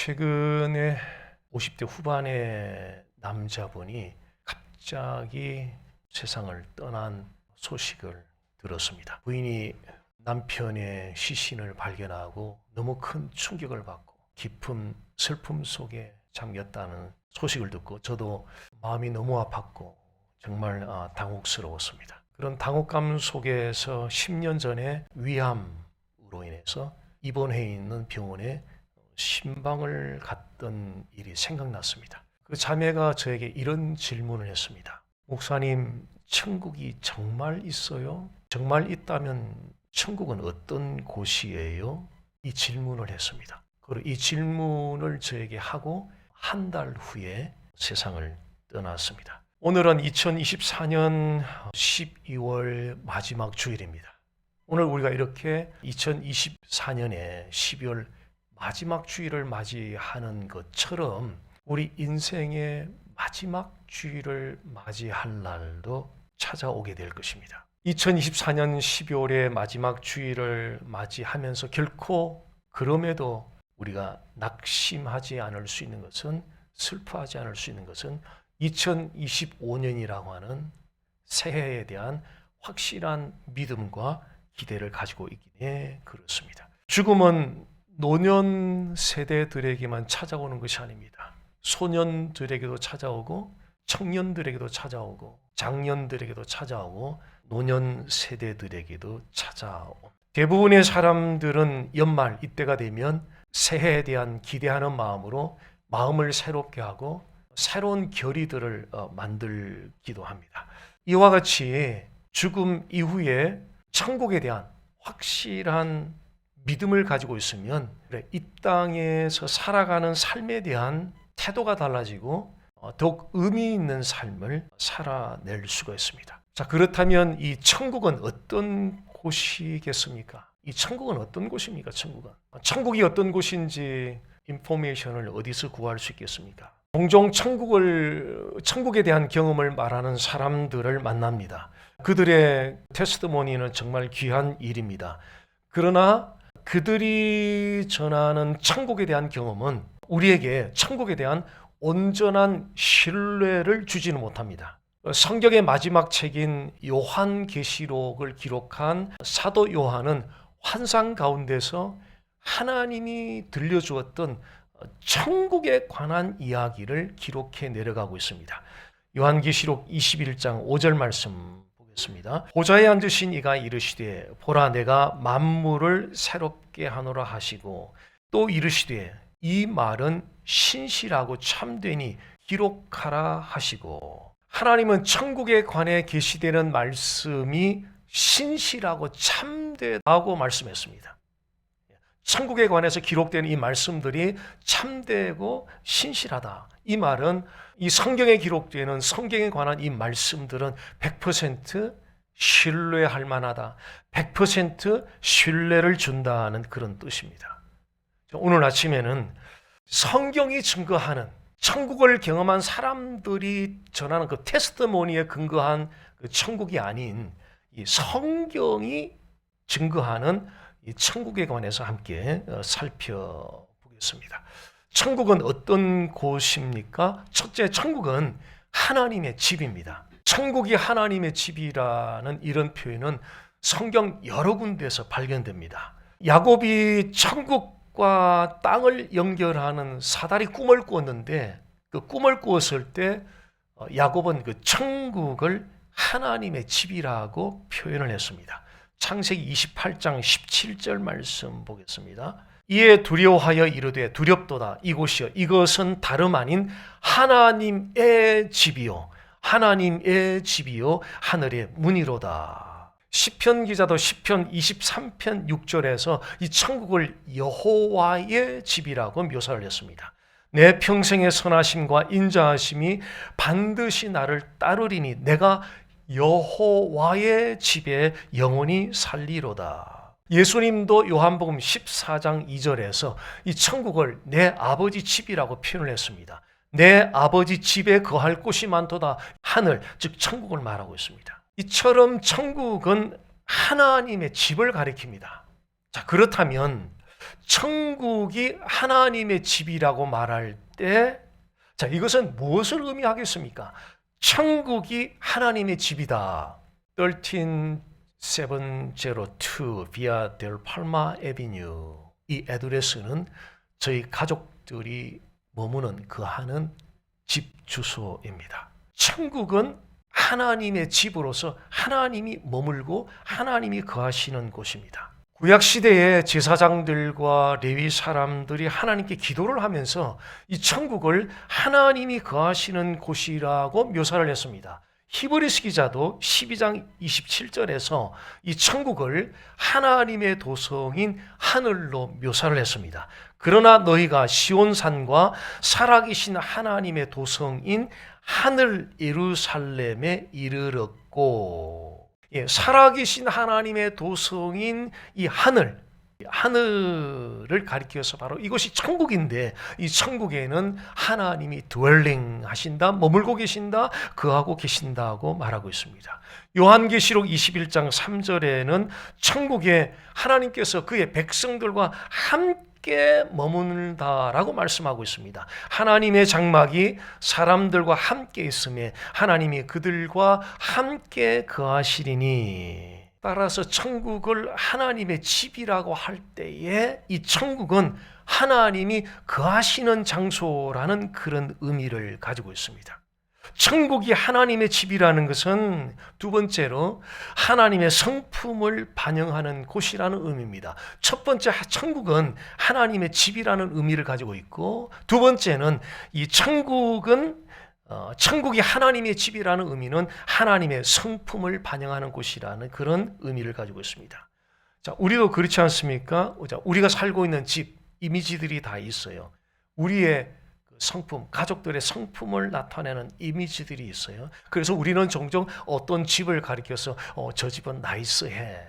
최근에 50대 후반의 남자분이 갑자기 세상을 떠난 소식을 들었습니다. 부인이 남편의 시신을 발견하고 너무 큰 충격을 받고 깊은 슬픔 속에 잠겼다는 소식을 듣고 저도 마음이 너무 아팠고 정말 당혹스러웠습니다. 그런 당혹감 속에서 10년 전에 위암으로 인해서 입원해 있는 병원에 신방을 갔던 일이 생각났습니다. 그 자매가 저에게 이런 질문을 했습니다. 목사님, 천국이 정말 있어요? 정말 있다면 천국은 어떤 곳이에요? 이 질문을 했습니다. 그리고 이 질문을 저에게 하고 한 달 후에 세상을 떠났습니다. 오늘은 2024년 12월 마지막 주일입니다. 오늘 우리가 이렇게 2024년에 12월 마지막 주일을 맞이하는 것처럼 우리 인생의 마지막 주일을 맞이할 날도 찾아오게 될 것입니다. 2024년 12월의 마지막 주일을 맞이하면서 결코 그럼에도 우리가 낙심하지 않을 수 있는 것은, 슬퍼하지 않을 수 있는 것은 2025년이라고 하는 새해에 대한 확실한 믿음과 기대를 가지고 있기에 그렇습니다. 죽음은 노년 세대들에게만 찾아오는 것이 아닙니다. 소년들에게도 찾아오고 청년들에게도 찾아오고 장년들에게도 찾아오고 노년 세대들에게도 찾아옵니다. 대부분의 사람들은 연말 이때가 되면 새해에 대한 기대하는 마음으로 마음을 새롭게 하고 새로운 결의들을 만들기도 합니다. 이와 같이 죽음 이후에 천국에 대한 확실한 믿음을 가지고 있으면 이 땅에서 살아가는 삶에 대한 태도가 달라지고 더욱 의미 있는 삶을 살아낼 수가 있습니다. 자, 그렇다면 이 천국은 어떤 곳이겠습니까? 이 천국은 어떤 곳입니까? 천국이 어떤 곳인지 인포메이션을 어디서 구할 수 있겠습니까? 종종 천국에 대한 경험을 말하는 사람들을 만납니다. 그들의 테스트모니는 정말 귀한 일입니다. 그러나 그들이 전하는 천국에 대한 경험은 우리에게 천국에 대한 온전한 신뢰를 주지는 못합니다. 성경의 마지막 책인 요한계시록을 기록한 사도 요한은 환상 가운데서 하나님이 들려주었던 천국에 관한 이야기를 기록해 내려가고 있습니다. 요한계시록 21장 5절 말씀 보겠습니다. 보좌에 앉으신 이가 이르시되 보라 내가 만물을 새롭게 하노라 하시고 또 이르시되 이 말은 신실하고 참되니 기록하라 하시고, 하나님은 천국에 관해 계시되는 말씀이 신실하고 참되다고 말씀했습니다. 천국에 관해서 기록되는 이 말씀들이 참되고 신실하다. 이 말은 이 성경에 기록되는 성경에 관한 이 말씀들은 100% 신뢰할 만하다. 100% 신뢰를 준다는 그런 뜻입니다. 오늘 아침에는 성경이 증거하는 천국을 경험한 사람들이 전하는 그 테스트모니에 근거한 그 천국이 아닌 이 성경이 증거하는 이 천국에 관해서 함께 살펴보겠습니다. 천국은 어떤 곳입니까? 첫째, 천국은 하나님의 집입니다. 천국이 하나님의 집이라는 이런 표현은 성경 여러 군데에서 발견됩니다. 야곱이 천국과 땅을 연결하는 사다리 꿈을 꾸었는데 그 꿈을 꾸었을 때 야곱은 그 천국을 하나님의 집이라고 표현을 했습니다. 창세기 28장 17절 말씀 보겠습니다. 이에 두려워하여 이르되 두렵도다 이곳이여 이것은 다름 아닌 하나님의 집이요 하나님의 집이요 하늘의 문이로다. 시편 기자도 시편 23편 6절에서 이 천국을 여호와의 집이라고 묘사를 했습니다. 내 평생의 선하심과 인자하심이 반드시 나를 따르리니 내가 여호와의 집에 영원히 살리로다. 예수님도 요한복음 14장 2절에서 이 천국을 내 아버지 집이라고 표현을 했습니다. 내 아버지 집에 거할 곳이 많도다. 하늘, 즉 천국을 말하고 있습니다. 이처럼 천국은 하나님의 집을 가리킵니다. 자, 그렇다면 천국이 하나님의 집이라고 말할 때, 자, 이것은 무엇을 의미하겠습니까? 천국이 하나님의 집이다. 13702 비아 델 팔마 에비뉴. 이 애드레스는 저희 가족들이 머무는 거하는 집 주소입니다. 천국은 하나님의 집으로서 하나님이 머물고 하나님이 거하시는 곳입니다. 구약시대의 제사장들과 레위 사람들이 하나님께 기도를 하면서 이 천국을 하나님이 거하시는 곳이라고 묘사를 했습니다. 히브리서 기자도 12장 27절에서 이 천국을 하나님의 도성인 하늘로 묘사를 했습니다. 그러나 너희가 시온산과 살아계신 하나님의 도성인 하늘 예루살렘에 이르렀고, 살아계신 하나님의 도성인 이 하늘을 가리켜서 바로 이것이 천국인데, 이 천국에는 하나님이 드웰링 하신다, 머물고 계신다, 거하고 계신다고 말하고 있습니다. 요한계시록 21장 3절에는 천국에 하나님께서 그의 백성들과 함께 머문다라고 말씀하고 있습니다. 하나님의 장막이 사람들과 함께 있음에 하나님이 그들과 함께 거하시리니, 따라서 천국을 하나님의 집이라고 할 때에 이 천국은 하나님이 거하시는 장소라는 그런 의미를 가지고 있습니다. 천국이 하나님의 집이라는 것은 두 번째로 하나님의 성품을 반영하는 곳이라는 의미입니다. 첫 번째, 천국은 하나님의 집이라는 의미를 가지고 있고, 두 번째는 이 천국이 하나님의 집이라는 의미는 하나님의 성품을 반영하는 곳이라는 그런 의미를 가지고 있습니다. 자, 우리도 그렇지 않습니까? 우리가 살고 있는 집, 이미지들이 다 있어요. 우리의 성품, 가족들의 성품을 나타내는 이미지들이 있어요. 그래서 우리는 종종 어떤 집을 가리켜서 저 집은 나이스해,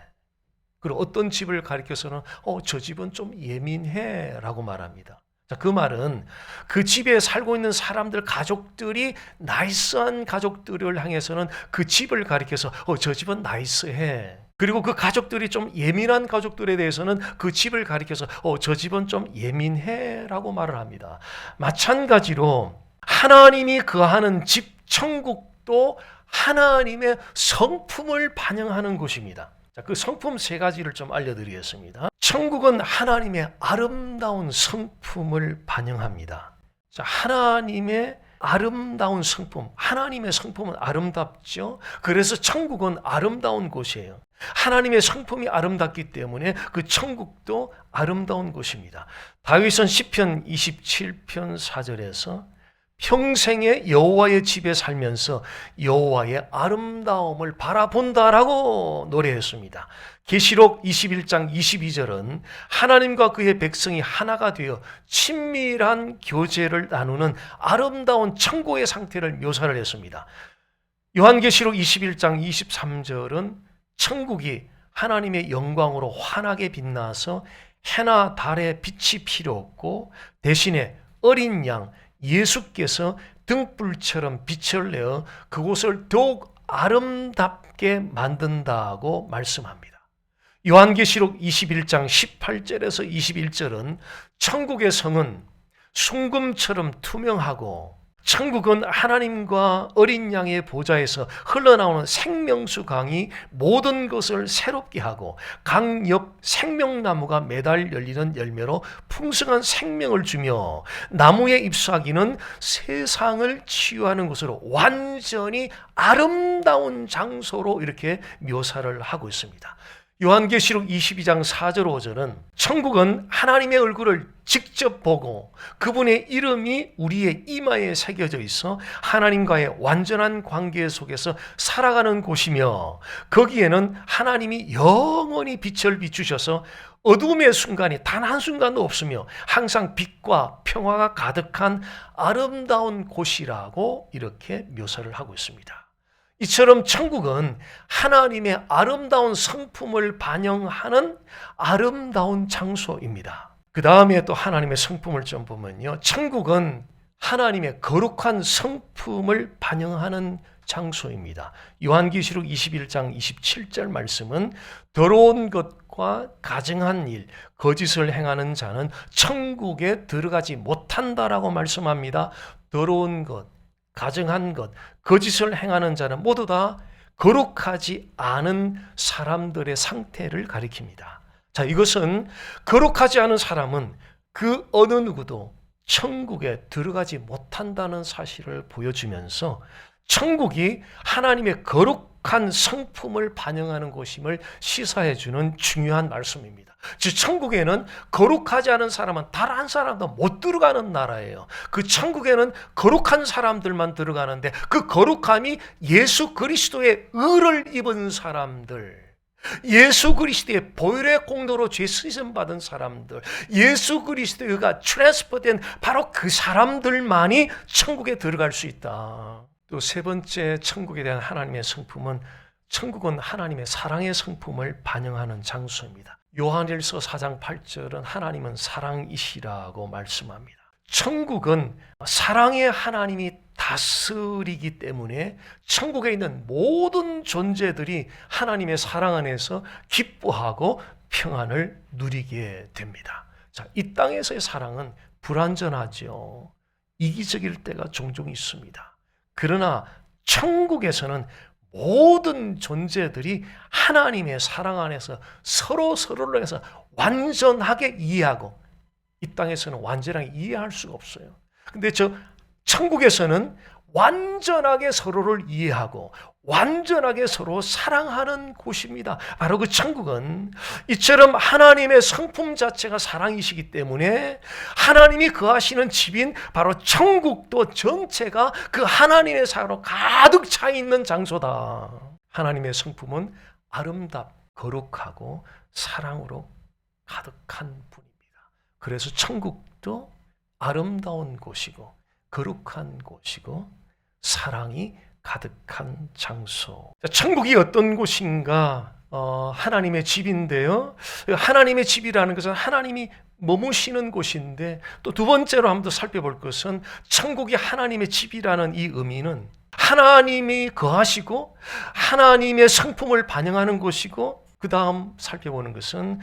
그리고 어떤 집을 가리켜서는 저 집은 좀 예민해 라고 말합니다. 자, 그 말은 그 집에 살고 있는 사람들, 가족들이 나이스한 가족들을 향해서는 그 집을 가리켜서 저 집은 나이스해, 그리고 그 가족들이 좀 예민한 가족들에 대해서는 그 집을 가리켜서 저 집은 좀 예민해 라고 말을 합니다. 마찬가지로 하나님이 거하는 집, 천국도 하나님의 성품을 반영하는 곳입니다. 자, 그 성품 세 가지를 좀 알려드리겠습니다. 천국은 하나님의 아름다운 성품을 반영합니다. 자, 하나님의 아름다운 성품, 하나님의 성품은 아름답죠. 그래서 천국은 아름다운 곳이에요. 하나님의 성품이 아름답기 때문에 그 천국도 아름다운 곳입니다. 다윗은 시편 27편 4절에서 평생에 여호와의 집에 살면서 여호와의 아름다움을 바라본다라고 노래했습니다. 계시록 21장 22절은 하나님과 그의 백성이 하나가 되어 친밀한 교제를 나누는 아름다운 천국의 상태를 묘사를 했습니다. 요한계시록 21장 23절은 천국이 하나님의 영광으로 환하게 빛나서 해나 달의 빛이 필요 없고 대신에 어린 양 예수께서 등불처럼 빛을 내어 그곳을 더욱 아름답게 만든다고 말씀합니다. 요한계시록 21장 18절에서 21절은 천국의 성은 순금처럼 투명하고, 천국은 하나님과 어린 양의 보좌에서 흘러나오는 생명수 강이 모든 것을 새롭게 하고, 강 옆 생명나무가 매달 열리는 열매로 풍성한 생명을 주며, 나무의 잎사귀는 세상을 치유하는 것으로 완전히 아름다운 장소로 이렇게 묘사를 하고 있습니다. 요한계시록 22장 4절 5절은 천국은 하나님의 얼굴을 직접 보고 그분의 이름이 우리의 이마에 새겨져 있어 하나님과의 완전한 관계 속에서 살아가는 곳이며, 거기에는 하나님이 영원히 빛을 비추셔서 어둠의 순간이 단 한순간도 없으며 항상 빛과 평화가 가득한 아름다운 곳이라고 이렇게 묘사를 하고 있습니다. 이처럼 천국은 하나님의 아름다운 성품을 반영하는 아름다운 장소입니다. 그 다음에 또 하나님의 성품을 좀 보면요, 천국은 하나님의 거룩한 성품을 반영하는 장소입니다. 요한계시록 21장 27절 말씀은 더러운 것과 것과 가증한 일, 거짓을 행하는 자는 천국에 들어가지 못한다라고 말씀합니다. 더러운 것, 가증한 것, 거짓을 행하는 자는 모두 다 거룩하지 않은 사람들의 상태를 가리킵니다. 자, 이것은 거룩하지 않은 사람은 그 어느 누구도 천국에 들어가지 못한다는 사실을 보여주면서 천국이 하나님의 거룩한 성품을 반영하는 곳임을 시사해주는 중요한 말씀입니다. 즉 천국에는 거룩하지 않은 사람은 단 한 사람도 못 들어가는 나라예요. 그 천국에는 거룩한 사람들만 들어가는데 그 거룩함이 예수 그리스도의 의를 입은 사람들, 예수 그리스도의 보혈의 공로로 죄 씻음 받은 사람들, 예수 그리스도가 트랜스퍼된 바로 그 사람들만이 천국에 들어갈 수 있다. 또 세 번째 천국에 대한 하나님의 성품은 천국은 하나님의 사랑의 성품을 반영하는 장소입니다. 요한일서 4장 8절은 하나님은 사랑이시라고 말씀합니다. 천국은 사랑의 하나님이 다스리기 때문에 천국에 있는 모든 존재들이 하나님의 사랑 안에서 기뻐하고 평안을 누리게 됩니다. 자, 이 땅에서의 사랑은 불완전하죠. 이기적일 때가 종종 있습니다. 그러나 천국에서는 모든 존재들이 하나님의 사랑 안에서 서로를 해서 완전하게 이해하고, 이 땅에서는 완전하게 이해할 수가 없어요. 근데 천국에서는 완전하게 서로를 이해하고 완전하게 서로 사랑하는 곳입니다. 바로 그 천국은 이처럼 하나님의 성품 자체가 사랑이시기 때문에 하나님이 거하시는 집인 바로 천국도 전체가 그 하나님의 사랑으로 가득 차 있는 장소다. 하나님의 성품은 아름답, 거룩하고 사랑으로 가득한 분입니다. 그래서 천국도 아름다운 곳이고 거룩한 곳이고 사랑이 가득한 장소. 천국이 어떤 곳인가? 하나님의 집인데요. 하나님의 집이라는 것은 하나님이 머무시는 곳인데, 또 두 번째로 한번 더 살펴볼 것은 천국이 하나님의 집이라는 이 의미는 하나님이 거하시고 하나님의 성품을 반영하는 곳이고, 그 다음 살펴보는 것은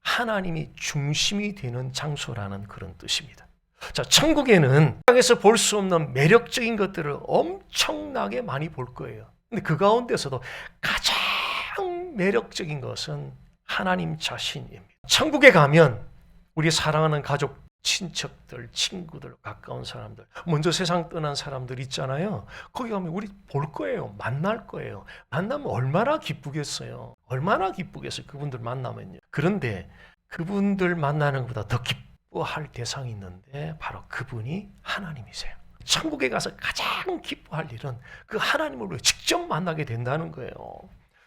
하나님이 중심이 되는 장소라는 그런 뜻입니다. 자, 천국에는 땅에서 볼 수 없는 매력적인 것들을 엄청나게 많이 볼 거예요. 근데 그 가운데서도 가장 매력적인 것은 하나님 자신입니다. 천국에 가면 우리 사랑하는 가족, 친척들, 친구들, 가까운 사람들, 먼저 세상 떠난 사람들 있잖아요. 거기 가면 우리 볼 거예요. 만날 거예요. 만나면 얼마나 기쁘겠어요. 얼마나 기쁘겠어요. 그분들 만나면요. 그런데 그분들 만나는 것보다 더 기뻐할 대상이 있는데 바로 그분이 하나님이세요. 천국에 가서 가장 기뻐할 일은 그 하나님을 직접 만나게 된다는 거예요.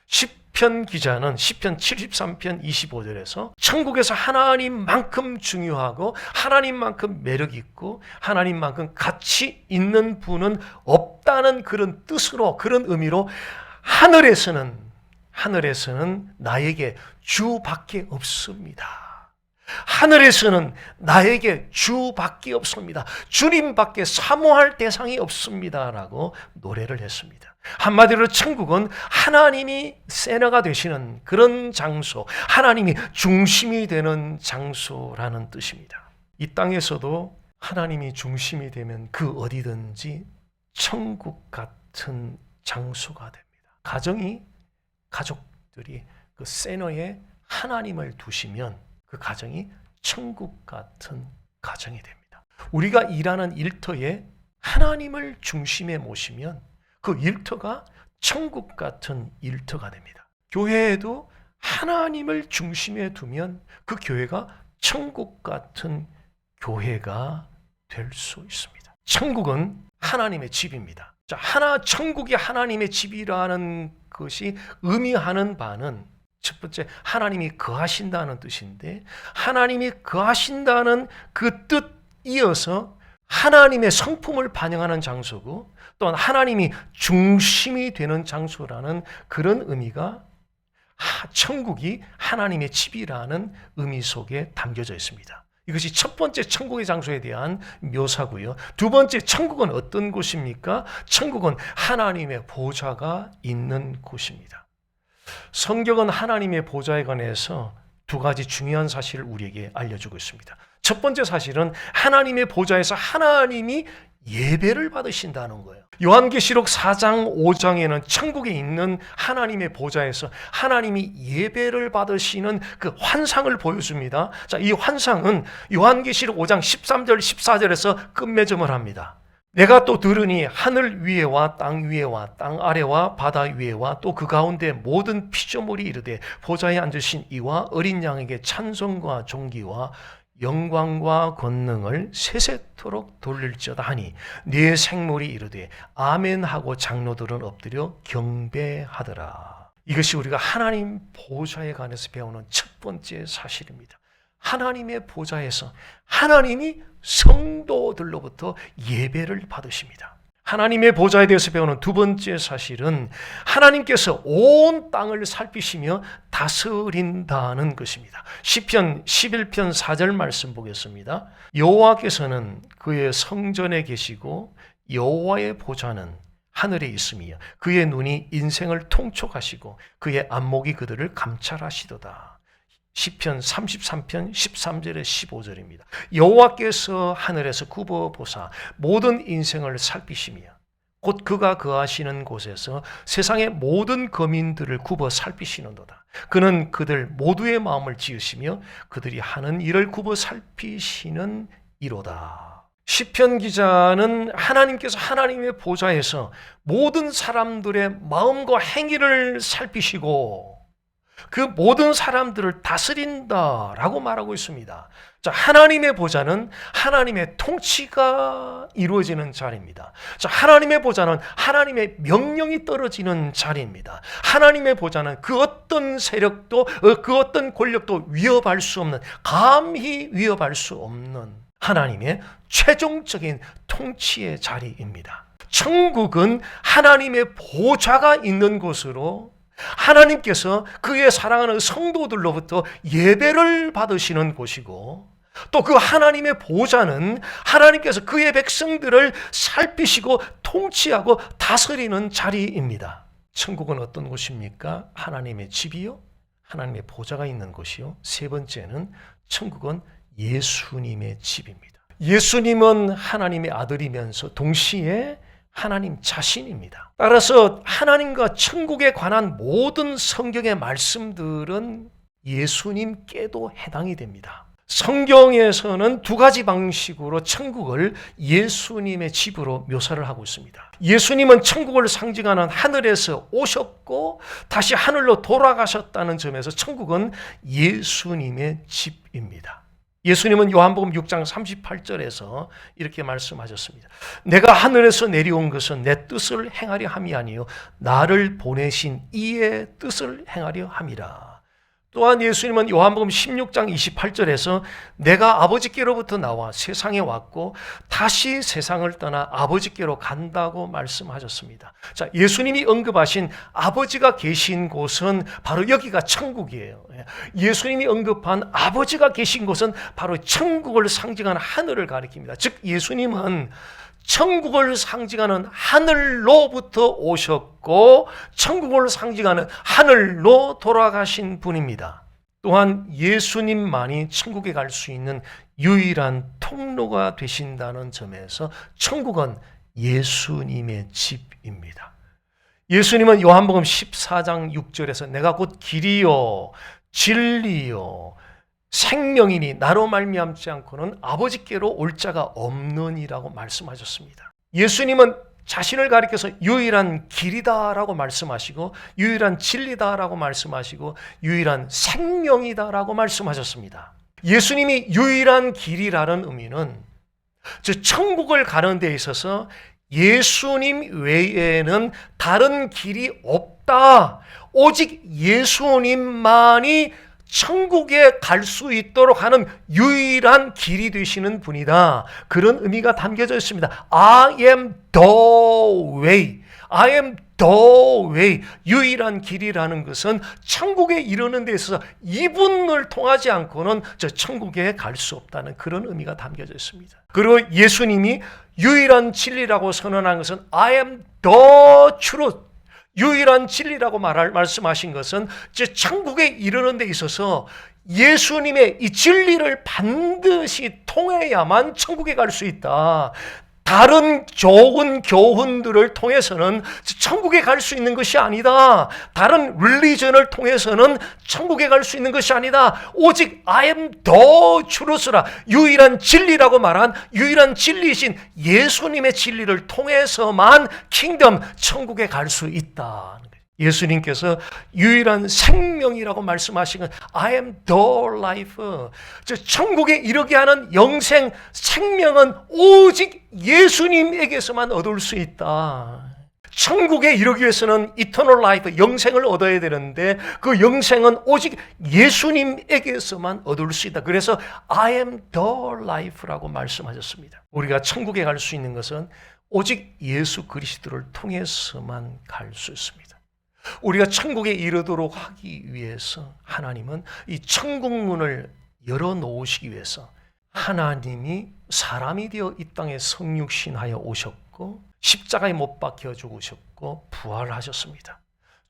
시편 기자는 시편 73편 25절에서 천국에서 하나님만큼 중요하고 하나님만큼 매력 있고 하나님만큼 가치 있는 분은 없다는 그런 뜻으로, 그런 의미로 하늘에서는 나에게 주밖에 없습니다. 하늘에서는 나에게 주밖에 없습니다. 주님밖에 사모할 대상이 없습니다. 라고 노래를 했습니다. 한마디로 천국은 하나님이 세너가 되시는 그런 장소, 하나님이 중심이 되는 장소라는 뜻입니다. 이 땅에서도 하나님이 중심이 되면 그 어디든지 천국 같은 장소가 됩니다. 가족들이 그 세너에 하나님을 두시면 그 가정이 천국 같은 가정이 됩니다. 우리가 일하는 일터에 하나님을 중심에 모시면 그 일터가 천국 같은 일터가 됩니다. 교회에도 하나님을 중심에 두면 그 교회가 천국 같은 교회가 될 수 있습니다. 천국은 하나님의 집입니다. 천국이 하나님의 집이라는 것이 의미하는 바는 첫 번째, 하나님이 거하신다는 뜻인데, 하나님이 거하신다는 그 뜻 이어서 하나님의 성품을 반영하는 장소고, 또한 하나님이 중심이 되는 장소라는 그런 의미가 천국이 하나님의 집이라는 의미 속에 담겨져 있습니다. 이것이 첫 번째 천국의 장소에 대한 묘사고요. 두 번째, 천국은 어떤 곳입니까? 천국은 하나님의 보좌가 있는 곳입니다. 성경은 하나님의 보좌에 관해서 두 가지 중요한 사실을 우리에게 알려주고 있습니다. 첫 번째 사실은 하나님의 보좌에서 하나님이 예배를 받으신다는 거예요. 요한계시록 4장 5장에는 천국에 있는 하나님의 보좌에서 하나님이 예배를 받으시는 그 환상을 보여줍니다. 자, 이 환상은 요한계시록 5장 13절 14절에서 끝맺음을 합니다. 내가 또 들으니 하늘 위에와 땅 위에와 땅 아래와 바다 위에와 또 그 가운데 모든 피조물이 이르되 보좌에 앉으신 이와 어린 양에게 찬송과 존귀와 영광과 권능을 세세토록 돌릴지어다 하니 네 생물이 이르되 아멘 하고 장로들은 엎드려 경배하더라. 이것이 우리가 하나님 보좌에 관해서 배우는 첫 번째 사실입니다. 하나님의 보좌에서 하나님이 성도들로부터 예배를 받으십니다. 하나님의 보좌에 대해서 배우는 두 번째 사실은 하나님께서 온 땅을 살피시며 다스린다는 것입니다. 시편 11편 4절 말씀 보겠습니다. 여호와께서는 그의 성전에 계시고 여호와의 보좌는 하늘에 있으며 그의 눈이 인생을 통촉하시고 그의 안목이 그들을 감찰하시도다. 시편 33편 13절에 15절입니다. 여호와께서 하늘에서 굽어보사 모든 인생을 살피시며 곧 그가 거하시는 곳에서 세상의 모든 거민들을 굽어 살피시는도다. 그는 그들 모두의 마음을 지으시며 그들이 하는 일을 굽어 살피시는 이로다. 시편 기자는 하나님께서 하나님의 보좌에서 모든 사람들의 마음과 행위를 살피시고 그 모든 사람들을 다스린다라고 말하고 있습니다. 자, 하나님의 보좌는 하나님의 통치가 이루어지는 자리입니다. 자, 하나님의 보좌는 하나님의 명령이 떨어지는 자리입니다. 하나님의 보좌는 그 어떤 세력도 그 어떤 권력도 위협할 수 없는, 감히 위협할 수 없는 하나님의 최종적인 통치의 자리입니다. 천국은 하나님의 보좌가 있는 곳으로 하나님께서 그의 사랑하는 성도들로부터 예배를 받으시는 곳이고 또 그 하나님의 보좌는 하나님께서 그의 백성들을 살피시고 통치하고 다스리는 자리입니다. 천국은 어떤 곳입니까? 하나님의 집이요, 하나님의 보좌가 있는 곳이요. 세 번째는 천국은 예수님의 집입니다. 예수님은 하나님의 아들이면서 동시에 하나님 자신입니다. 따라서 하나님과 천국에 관한 모든 성경의 말씀들은 예수님께도 해당이 됩니다. 성경에서는 두 가지 방식으로 천국을 예수님의 집으로 묘사를 하고 있습니다. 예수님은 천국을 상징하는 하늘에서 오셨고 다시 하늘로 돌아가셨다는 점에서 천국은 예수님의 집입니다. 예수님은 요한복음 6장 38절에서 이렇게 말씀하셨습니다. 내가 하늘에서 내려온 것은 내 뜻을 행하려 함이 아니요 나를 보내신 이의 뜻을 행하려 함이라. 또한 예수님은 요한복음 16장 28절에서 내가 아버지께로부터 나와 세상에 왔고 다시 세상을 떠나 아버지께로 간다고 말씀하셨습니다. 자, 예수님이 언급하신 아버지가 계신 곳은 바로 여기가 천국이에요. 예수님이 언급한 아버지가 계신 곳은 바로 천국을 상징하는 하늘을 가리킵니다. 즉 예수님은 천국을 상징하는 하늘로부터 오셨고 천국을 상징하는 하늘로 돌아가신 분입니다. 또한 예수님만이 천국에 갈 수 있는 유일한 통로가 되신다는 점에서 천국은 예수님의 집입니다. 예수님은 요한복음 14장 6절에서 내가 곧 길이요 진리요 생명이니 나로 말미암지 않고는 아버지께로 올 자가 없느니라고 말씀하셨습니다. 예수님은 자신을 가리켜서 유일한 길이다라고 말씀하시고 유일한 진리다라고 말씀하시고 유일한 생명이다라고 말씀하셨습니다. 예수님이 유일한 길이라는 의미는 즉 천국을 가는 데 있어서 예수님 외에는 다른 길이 없다. 오직 예수님만이 천국에 갈 수 있도록 하는 유일한 길이 되시는 분이다. 그런 의미가 담겨져 있습니다. I am the way. I am the way. 유일한 길이라는 것은 천국에 이르는 데 있어서 이분을 통하지 않고는 저 천국에 갈 수 없다는 그런 의미가 담겨져 있습니다. 그리고 예수님이 유일한 진리라고 선언한 것은 I am the truth. 유일한 진리라고 말씀하신 것은 천국에 이르는 데 있어서 예수님의 이 진리를 반드시 통해야만 천국에 갈 수 있다. 다른 좋은 교훈들을 통해서는 천국에 갈 수 있는 것이 아니다. 다른 릴리전을 통해서는 천국에 갈 수 있는 것이 아니다. 오직 I am the truth라, 유일한 진리라고 말한 유일한 진리이신 예수님의 진리를 통해서만 킹덤, 천국에 갈 수 있다. 예수님께서 유일한 생명이라고 말씀하신 건 I am the life. 천국에 이르게 하는 영생, 생명은 오직 예수님에게서만 얻을 수 있다. 천국에 이르기 위해서는 eternal life, 영생을 얻어야 되는데 그 영생은 오직 예수님에게서만 얻을 수 있다. 그래서 I am the life라고 말씀하셨습니다. 우리가 천국에 갈 수 있는 것은 오직 예수 그리스도를 통해서만 갈 수 있습니다. 우리가 천국에 이르도록 하기 위해서 하나님은 이 천국문을 열어놓으시기 위해서 하나님이 사람이 되어 이 땅에 성육신하여 오셨고 십자가에 못 박혀 죽으셨고 부활하셨습니다.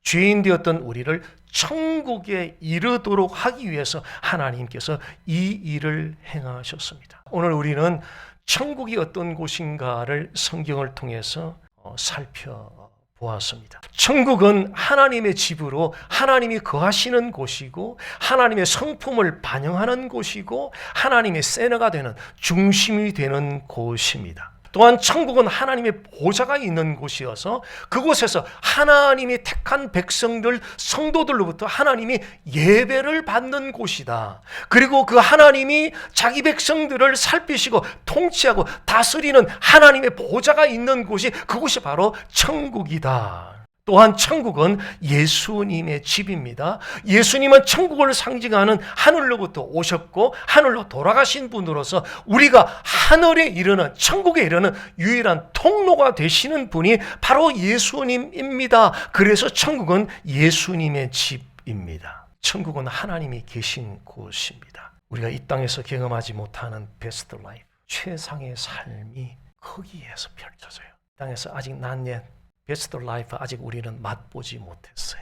죄인 되었던 우리를 천국에 이르도록 하기 위해서 하나님께서 이 일을 행하셨습니다. 오늘 우리는 천국이 어떤 곳인가를 성경을 통해서 살펴보았습니다. 천국은 하나님의 집으로 하나님이 거하시는 곳이고 하나님의 성품을 반영하는 곳이고 하나님의 세너가 되는 중심이 되는 곳입니다. 또한 천국은 하나님의 보좌가 있는 곳이어서 그곳에서 하나님이 택한 백성들, 성도들로부터 하나님이 예배를 받는 곳이다. 그리고 그 하나님이 자기 백성들을 살피시고 통치하고 다스리는 하나님의 보좌가 있는 곳이 그곳이 바로 천국이다. 또한 천국은 예수님의 집입니다. 예수님은 천국을 상징하는 하늘로부터 오셨고 하늘로 돌아가신 분으로서 우리가 하늘에 이르는, 천국에 이르는 유일한 통로가 되시는 분이 바로 예수님입니다. 그래서 천국은 예수님의 집입니다. 천국은 하나님이 계신 곳입니다. 우리가 이 땅에서 경험하지 못하는 베스트 라이프, 최상의 삶이 거기에서 펼쳐져요. 이 땅에서 아직 난옛 베스트 라이프 아직 우리는 맛보지 못했어요.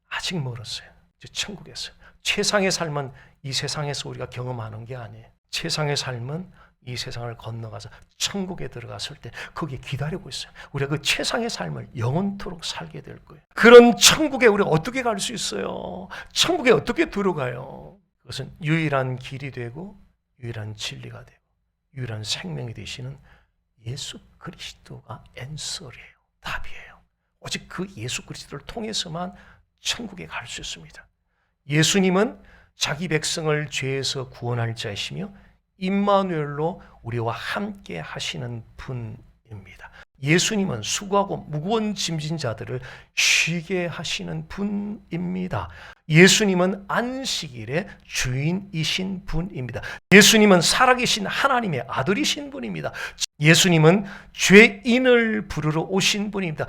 아직 멀었어요. 천국에서 최상의 삶은 이 세상에서 우리가 경험하는 게 아니에요. 최상의 삶은 이 세상을 건너가서 천국에 들어갔을 때 거기에 기다리고 있어요. 우리가 그 최상의 삶을 영원토록 살게 될 거예요. 그런 천국에 우리가 어떻게 갈 수 있어요? 천국에 어떻게 들어가요? 그것은 유일한 길이 되고 유일한 진리가 되고 유일한 생명이 되시는 예수 그리스도가 앤서리예요. 답이에요. 오직 그 예수 그리스도를 통해서만 천국에 갈 수 있습니다. 예수님은 자기 백성을 죄에서 구원할 자이시며 임마누엘로 우리와 함께 하시는 분입니다. 예수님은 수고하고 무거운 짐진 자들을 쉬게 하시는 분입니다. 예수님은 안식일의 주인이신 분입니다. 예수님은 살아계신 하나님의 아들이신 분입니다. 예수님은 죄인을 부르러 오신 분입니다.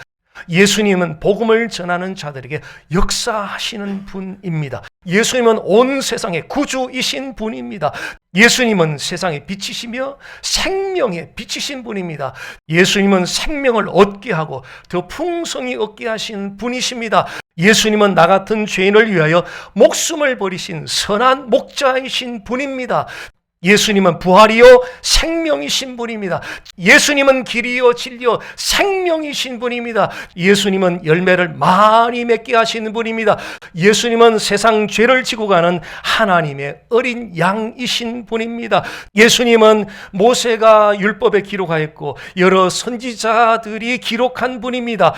예수님은 복음을 전하는 자들에게 역사하시는 분입니다. 예수님은 온 세상의 구주이신 분입니다. 예수님은 세상의 빛이시며 생명의 빛이신 분입니다. 예수님은 생명을 얻게 하고 더 풍성히 얻게 하신 분이십니다. 예수님은 나 같은 죄인을 위하여 목숨을 버리신 선한 목자이신 분입니다. 예수님은 부활이요 생명이신 분입니다. 예수님은 길이요 진리요 생명이신 분입니다. 예수님은 열매를 많이 맺게 하시는 분입니다. 예수님은 세상 죄를 지고 가는 하나님의 어린 양이신 분입니다. 예수님은 모세가 율법에 기록하였고 여러 선지자들이 기록한 분입니다.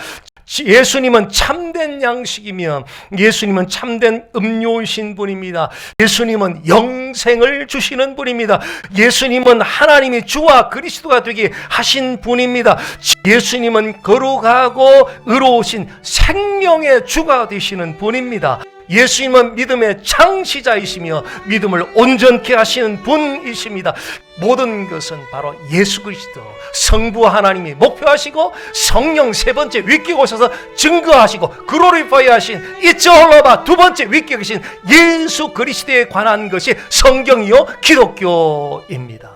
예수님은 참된 양식이며 예수님은 참된 음료이신 분입니다. 예수님은 영생을 주시는 분입니다. 예수님은 하나님이 주와 그리스도가 되게 하신 분입니다. 예수님은 거룩하고 의로우신 생명의 주가 되시는 분입니다. 예수님은 믿음의 창시자이시며 믿음을 온전케 하시는 분이십니다. 모든 것은 바로 예수 그리스도 성부 하나님이 목표하시고 성령 세 번째 위께 오셔서 증거하시고 글로리파이 하신 It's all about 두 번째 위께 계신 예수 그리스도에 관한 것이 성경이요 기독교입니다.